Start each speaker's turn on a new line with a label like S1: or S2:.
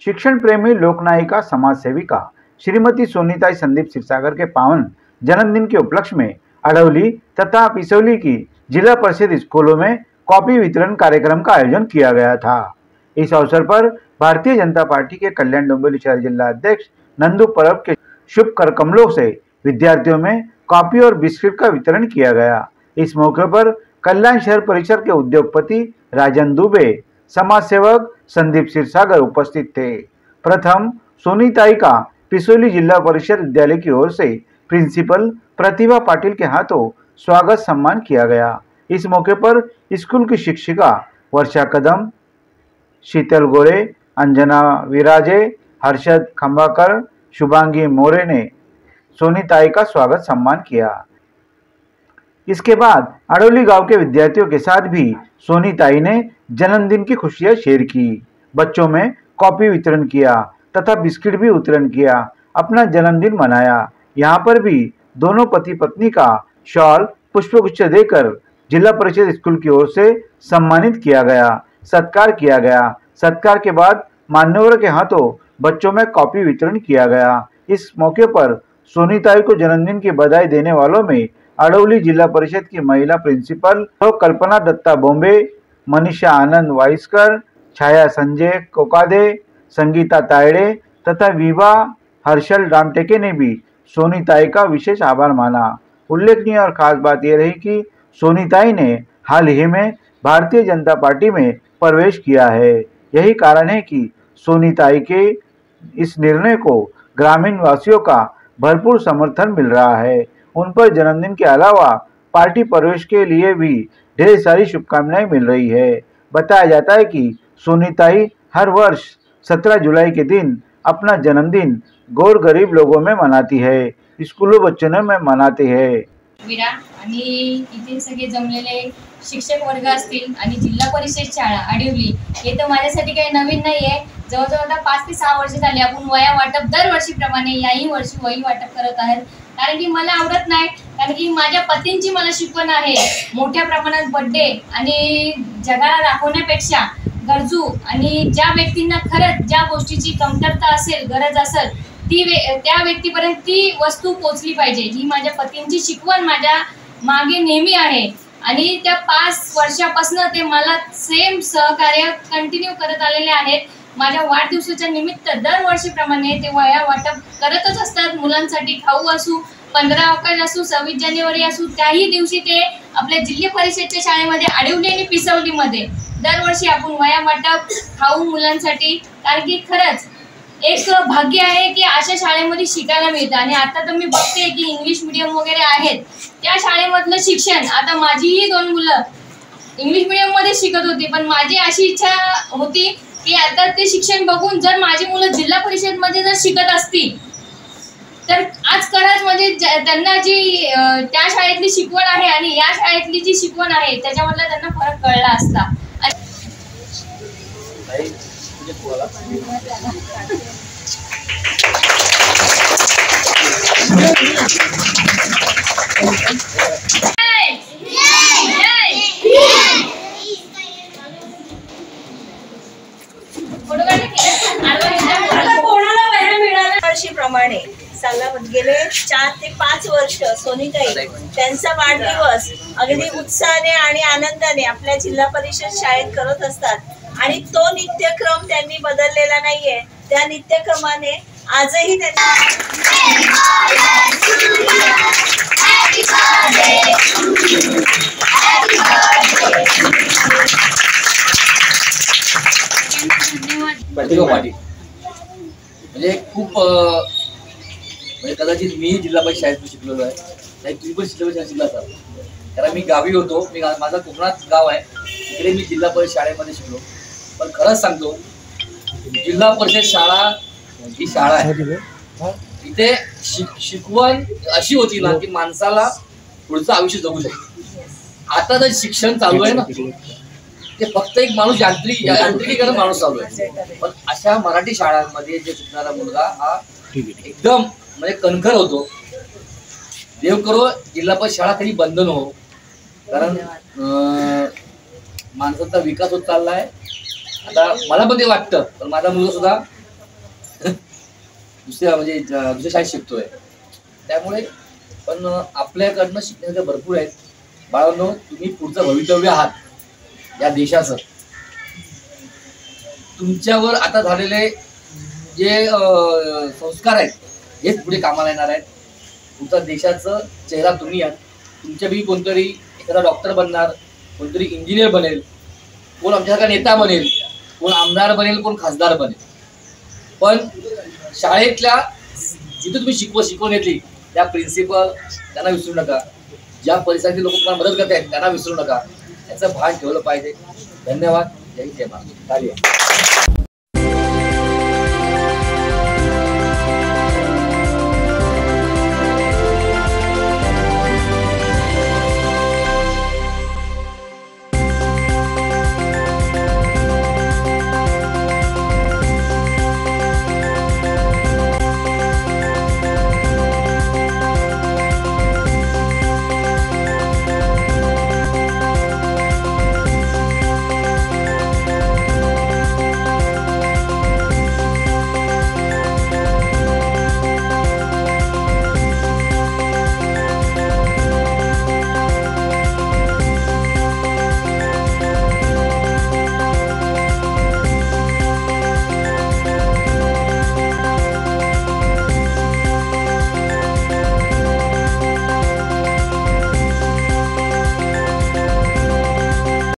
S1: शिक्षण प्रेमी लोकनायिका समाज सेविका श्रीमती सोनीताई संदीप क्षीरसागर के पावन जन्मदिन के उपलक्ष्य में अडौली तथा पिसौली की जिला परिषद स्कूलों में कॉपी वितरण कार्यक्रम का आयोजन किया गया था। इस अवसर पर भारतीय जनता पार्टी के कल्याण डोंबिवली शहर जिला अध्यक्ष नंदू परब के शुभ कर कमलों से विद्यार्थियों में कॉपी और बिस्किट का वितरण किया गया। इस मौके पर कल्याण शहर परिसर के उद्योगपति राजन दुबे, समाज सेवक संदीप क्षीरसागर उपस्थित थे। प्रथम सोनीताई का पिसौली जिला परिषद विद्यालय की or say principal Pratibha Patil के हाथों स्वागत सम्मान किया गया। इस मौके पर स्कूल की शिक्षिका वर्षा कदम, शीतल गोरे, अंजना विराजे, हर्षद खंबाकर, शुभांगी मोरे ने सोनीताई का स्वागत सम्मान किया। इसके बाद अडौली गांव के विद्यार्थियों के साथ भी सोनीताई ने जन्मदिन की खुशियां शेयर की। बच्चों में कॉपी वितरण किया तथा बिस्किट भी वितरण किया, अपना जन्मदिन मनाया। यहाँ पर भी दोनों पति पत्नी का शॉल पुष्पगुच्छ देकर जिला परिषद स्कूल की ओर से सम्मानित किया गया, सत्कार किया गया। सत्कार के बाद मान्यवरों के हाथों बच्चों में कॉपी वितरण किया गया। इस मौके पर सोनीताई को जन्मदिन की बधाई देने वालों में अडौली जिला परिषद की महिला प्रिंसिपल कल्पना दत्ता बॉम्बे, मनीषा आनंद वाइस्कर, छाया संजय कोकादे, संगीता तायड़े तथा विभा हर्षल रामटेके ने भी सोनीताई का विशेष आभार माना। उल्लेखनीय और खास बात यह रही कि सोनीताई ने हाल ही में भारतीय जनता पार्टी में प्रवेश किया है। यही कारण है कि सोनीताई के इस निर्णय को ग्रामीण वासियों का भरपूर समर्थन मिल रहा है। उन पर जन्मदिन के अलावा पार्टी प्रवेश के लिए भी ढेर सारी शुभकामनाएं मिल रही है। बताया जाता है कि सोनीताई हर वर्ष 17 जुलाई के दिन अपना जन्मदिन गौर गरीब लोगों में मनाती है, स्कूलों बच्चों में मनाते हैं।
S2: आणि इथे सगळे जमलेले शिक्षक वर्ग असतील आणि जिल्हा परिषद शाळा अडवली हे तर माझ्यासाठी काही नवीन नाही आहे। जवळजवळ आता 5 ते 6 वर्ष झाली आपण वया वाटप दरवर्षीप्रमाणे याही वर्षी वही वाटप करत आहेत। कारण की मला आवडत नाही, कारण की माझ्या पतींची मला शिकवण आहे मोठ्या प्रमाणात बर्थडे आणि जगाला दाखवण्यापेक्षा गरजू आणि ज्या व्यक्तींना खरंच ज्या गोष्टीची कमतरता असेल, गरज असेल त्या व्यक्तीपर्यंत ती वस्तू पोहोचली पाहिजे, ही माझ्या पतींची शिकवण माझ्या मागे नेहमी आहे। आणि त्या 5 वर्षापासून ते मला सेम सहकार्य कंटिन्यू करत आलेले आहेत। माझ्या वाढदिवसाच्या निमित्त दरवर्षीप्रमाणे ते वह्या वाटप करतच असतात। मुलांसाठी खाऊ असू, 15 ऑगस्ट असू, 26 जानेवारी असू, त्याही दिवशी ते आपल्या जिल्हा परिषदच्या शाळेमध्ये अडवली आणि पिसवलीमध्ये दरवर्षी आपण वह्या वाटप खाऊ मुलांसाठी, कारण की खरंच एक भाग्य आहे की अशा शाळेमध्ये शिकायला मिळतं। आणि आता तर मी बघते की इंग्लिश मीडियम वगैरे आहेत, त्या शाळेमधलं शिक्षण आता माझीही 2 मुलं इंग्लिश मीडियम मध्ये शिकत होती, पण माझी अशी इच्छा होती की आता ते शिक्षण बघून जर माझी मुलं जिल्हा परिषद मध्ये जर शिकत असतील तर आज खरंच म्हणजे त्यांना जी त्या शाळेतली शिकवण आहे आणि या शाळेतली जी शिकवण आहे त्याच्यामधला त्यांना फरक कळला असता।
S3: वर्षीप्रमाणे गेले 4 ते 5 वर्ष सोनीताई त्यांचा वाढदिवस अगदी उत्साहाने आणि आनंदाने आपल्या जिल्हा परिषद शाळेत करत असतात। आणि तो नित्यक्रम त्यांनी बदललेला नाहीये, त्या नित्यक्रमाने आजही
S4: म्हणजे खूप म्हणजे कदाचित मी जिल्हा परिषद शाळेत शिकलेलो आहे, नाही तुम्ही पण जिल्हा परिषद शिकला असाल, कारण मी गावी होतो, माझा कोकणात गाव आहे, तिकडे मी जिल्हा परिषद शाळेमध्ये शिकलो। पण खरंच सांगतो जिल्हा परिषद शाळा ही शाळा आहे, इथे शिकवण अशी होती ना की माणसाला पुढचं आयुष्य जगू शकते। आता जर शिक्षण चालू आहे ना ते फक्त एक माणूस यांत्रिकीकरण माणूस चालू आहे, पण अशा मराठी शाळांमध्ये जे शिकणारा मुलगा हा एकदम म्हणजे कणखर होतो। देव करो जिल्हा परिषद शाळा कधी बंद न हो, कारण माणसाचा विकास होत चालला आहे। आता मला पण ते वाटतं, पण माझा मुलगा सुद्धा दुसऱ्या शाळेत शिकतोय. त्यामुळे पण आपल्याकडनं शिकण्याचं भरपूर आहेत. बाळांनो, तुम्ही पुढचं भवितव्य आहात या देशाचं. तुमच्यावर आता झालेले जे संस्कार आहेत हेच पुढे कामाला येणार आहेत. पुढचा देशाचं चेहरा तुम्ही आहात. तुमच्यापैकी कोणतरी एखादा डॉक्टर बनणार, कोणतरी इंजिनियर बनेल, कोण आमच्यासारखा नेता बनेल, कोण आमदार बनेल, कोण खासदार बनेल. पण शाळेतल्या जिथे तुम्ही शिकवण घेतली त्या प्रिन्सिपल त्यांना विसरू नका. ज्या परिसरातील लोक तुम्हाला मदत करत आहेत त्यांना विसरू नका. याचं भान ठेवलं पाहिजे. धन्यवाद. जय हिंद, जय महाराष्ट्र.